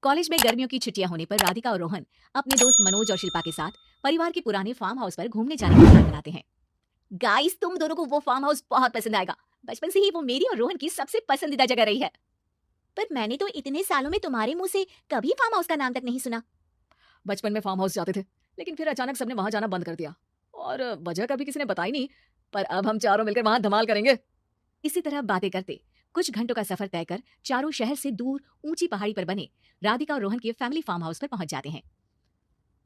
College में गर्मियों की छुट्टियां होने पर राधिका और रोहन अपने दोस्त मनोज और शिल्पा के साथ परिवार के पुराने फार्म हाउस पर घूमने जाने का प्लान बनाते हैं। गाइस, तुम दोनों को वो फार्म हाउस बहुत पसंद आएगा। बचपन से ही वो मेरी और रोहन की सबसे पसंदीदा जगह रही है। पर मैंने तो इतने सालों में तुम्हारे मुंह से कभी फार्म हाउस का नाम तक नहीं सुना। बचपन में फार्म हाउस जाते थे, लेकिन फिर अचानक सबने वहां जाना बंद कर दिया और वजह कभी किसी ने बताई नहीं। पर अब हम चारों मिलकर वहां धमाल करेंगे। इसी तरह बातें करते कुछ घंटों का सफर तय कर चारों शहर से दूर ऊंची पहाड़ी पर बने राधिका और रोहन के फैमिली फार्म हाउस पर पहुंच जाते हैं।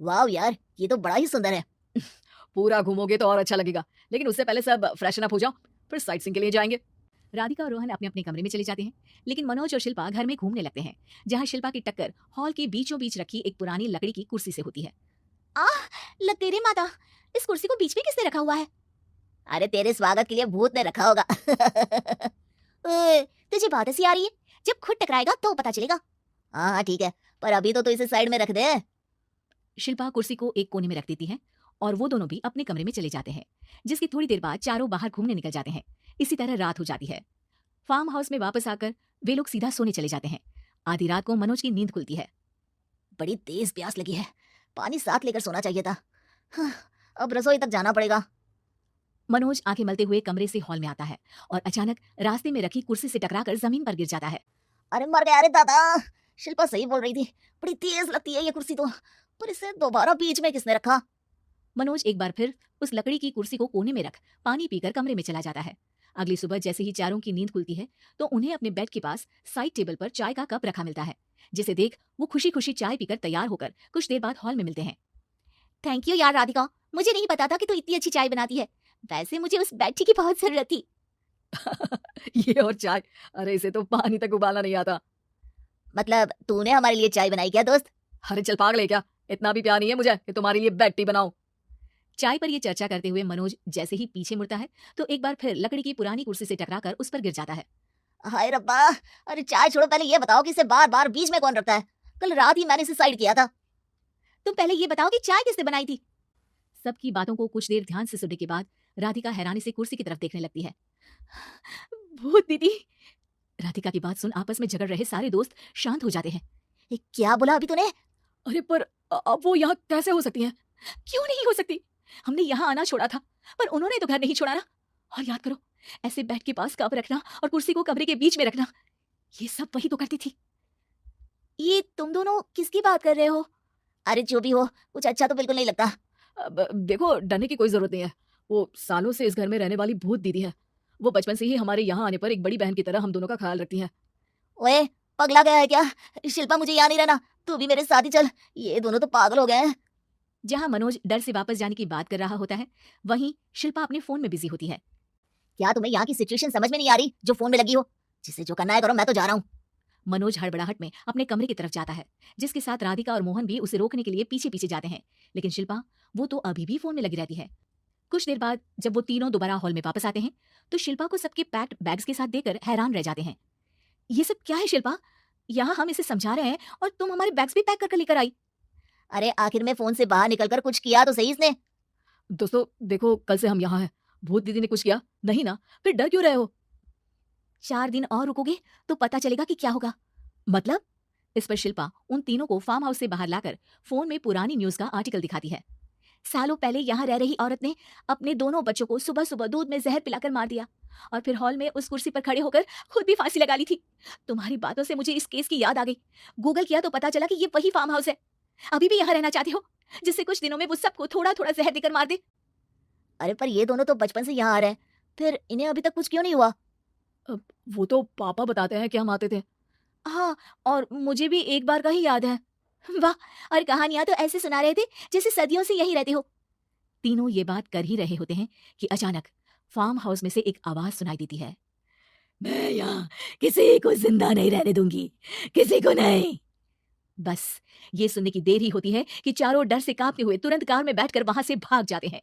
वाह यार, ये तो बड़ा ही सुंदर है। पूरा घूमोगे तो और अच्छा लगेगा, लेकिन उससे पहले सब फ्रेशन अप हो जाओ, फिर साइट सीइंग के लिए जाएंगे। राधिका और रोहन अपने अपने कमरे में चले जाते हैं, लेकिन मनोज और शिल्पा घर में घूमने लगते हैं, जहां शिल्पा की टक्कर हॉल के बीचों बीच रखी एक पुरानी लकड़ी की कुर्सी से होती है। आह, लग तेरे माता, इस कुर्सी को बीच में किसने रखा हुआ है? अरे तेरे स्वागत के लिए भूत ने रखा होगा। ओए, तुझे बात ऐसी आ रही है? जब खुद टकराएगा तो पता चलेगा। हाँ ठीक है, पर अभी तो इसे साइड में रख दे। शिल्पा कुर्सी को एक कोने में रख देती है और वो दोनों भी अपने कमरे में चले जाते हैं, जिसकी थोड़ी देर बाद चारों बाहर घूमने निकल जाते हैं। इसी तरह रात हो जाती है। फार्म हाउस में वापस आकर वे लोग सीधा सोने चले जाते हैं। आधी रात को मनोज की नींद खुलती है। बड़ी तेज प्यास लगी है, पानी साथ लेकर सोना चाहिए था। हाँ, अब रसोई तक जाना पड़ेगा। मनोज आंखें मलते हुए कमरे से हॉल में आता है और अचानक रास्ते में रखी कुर्सी से टकराकर जमीन पर गिर जाता है। अरे मर गया। अरे दादा, शिल्पा सही बोल रही थी, बड़ी तेज लगती है ये कुर्सी तो। पर इसे दोबारा बीच में किसने रखा? मनोज एक बार फिर उस लकड़ी की कुर्सी को कोने में रख पानी पीकर कमरे में चला जाता है। अगली सुबह जैसे ही चारों की नींद खुलती है तो उन्हें अपने बेड के पास साइड टेबल पर चाय का कप रखा मिलता है, जिसे देख वो खुशी खुशी चाय पीकर तैयार होकर कुछ देर बाद हॉल में मिलते हैं। थैंक यू यार राधिका, मुझे नहीं पता था कि तू इतनी अच्छी चाय बनाती है। वैसे मुझे उस बैठी की बहुत जरूरत थी। ये और चाय, अरे इसे तो पानी तक उबालना नहीं आता। मतलब तूने हमारे लिए चाय बनाई क्या दोस्त? अरे चल पागल है क्या, इतना भी प्यार नहीं है मुझे कि तुम्हारे लिए बेड टी बनाऊं। चाय पर ये चर्चा करते हुए मनोज जैसे ही पीछे मुड़ता है तो एक बार फिर लकड़ी की पुरानी कुर्सी से टकराकर उस पर गिर जाता है। हाय रब्बा, अरे चाय छोड़ो, पहले ये बताओ कि इसे बार बार बीच में कौन रखता है? कल रात ही मैंने इसे साइड किया था। तुम पहले ये बताओ कि चाय किसने बनाई थी? सबकी बातों को कुछ देर ध्यान से सुनने के बाद राधिका हैरानी से कुर्सी की तरफ देखने लगती है। भूत दीदी। राधिका की बात सुन आपस में झगड़ रहे सारे दोस्त शांत हो जाते हैं। ये क्या बोला अभी तूने? अरे पर अब वो यहाँ कैसे हो सकती हैं? क्यों नहीं हो सकती? हमने यहाँ आना छोड़ा था, पर उन्होंने तो घर नहीं छोड़ा ना। और याद करो, ऐसे बेड के पास कप रखना और कुर्सी को कमरे के बीच में रखना, ये सब वही तो करती थी। ये तुम दोनों किसकी बात कर रहे हो? अरे जो भी हो, कुछ अच्छा तो बिल्कुल नहीं लगता। अब देखो, डरने की कोई जरूरत नहीं है। वो सालों से इस घर में रहने वाली भूत दीदी है। वो बचपन से ही हमारे यहाँ आने पर एक बड़ी बहन की तरह हम दोनों का ख्याल रखती हैं। ओए, पगला गया है क्या? शिल्पा मुझे यहाँ नहीं रहना, तू भी मेरे साथ ही चल। ये दोनों तो पागल हो गए हैं। जहां मनोज डर से वापस जाने की बात कर रहा होता है, वहीं शिल्पा अपने फोन में बिजी होती है। क्या तुम्हें यहाँ की सिचुएशन समझ में नहीं आ रही जो फोन में लगी हो? जिसे जो करना है करो, मैं तो जा रहा हूँ। मनोज हड़बड़ाहट में अपने कमरे की तरफ जाता है, जिसके साथ राधिका और मोहन भी उसे रोकने के लिए पीछे पीछे जाते हैं, लेकिन शिल्पा वो तो अभी भी फोन में लगी रहती है। कुछ देर बाद जब वो तीनों दोबारा हॉल में वापस आते हैं तो शिल्पा को सबके पैक्ड बैग्स के साथ देखकर हैरान रह जाते हैं। ये सब क्या है शिल्पा? यहाँ हम इसे समझा रहे हैं और तुम हमारे बैग्स भी पैक कर लेकर आई। अरे आखिर में फोन से बाहर निकलकर कुछ किया तो सही इसने। दोस्तों देखो, कल से हम यहाँ हैं। भूत दीदी ने कुछ किया नहीं ना? फिर डर क्यों रहे हो? 4 दिन और रुकोगे तो पता चलेगा कि क्या होगा। मतलब? इस पर शिल्पा उन तीनों को फार्म हाउस से बाहर लाकर फोन में पुरानी न्यूज का आर्टिकल दिखाती है। सालों पहले यहाँ रह रही औरत ने अपने दोनों बच्चों को सुबह सुबह दूध में जहर पिलाकर मार दिया और फिर हॉल में उस कुर्सी पर खड़े होकर खुद भी फांसी लगा ली थी। तुम्हारी बातों से मुझे इस केस की याद आ गई। गूगल किया तो पता चला कि ये वही फार्म हाउस है। अभी भी यहाँ रहना चाहते हो, जिससे कुछ दिनों में वो सबको थोड़ा थोड़ा जहर देकर मार दे? अरे पर ये दोनों तो बचपन से यहाँ आ रहे हैं, फिर इन्हें अभी तक कुछ क्यों नहीं हुआ? वो तो पापा बताते हैं कि हम आते थे। हाँ, और मुझे भी एक बार का ही याद है। वाह, और कहानियां तो ऐसे सुना रहे थे जैसे सदियों से यही रहते हो। तीनों ये बात कर ही रहे होते हैं कि अचानक फार्म हाउस में से एक आवाज सुनाई देती है। मैं यहाँ किसी को जिंदा नहीं रहने दूंगी, किसी को नहीं। बस ये सुनने की देर ही होती है कि चारों डर से कांपते हुए तुरंत कार में बैठकर वहां से भाग जाते हैं।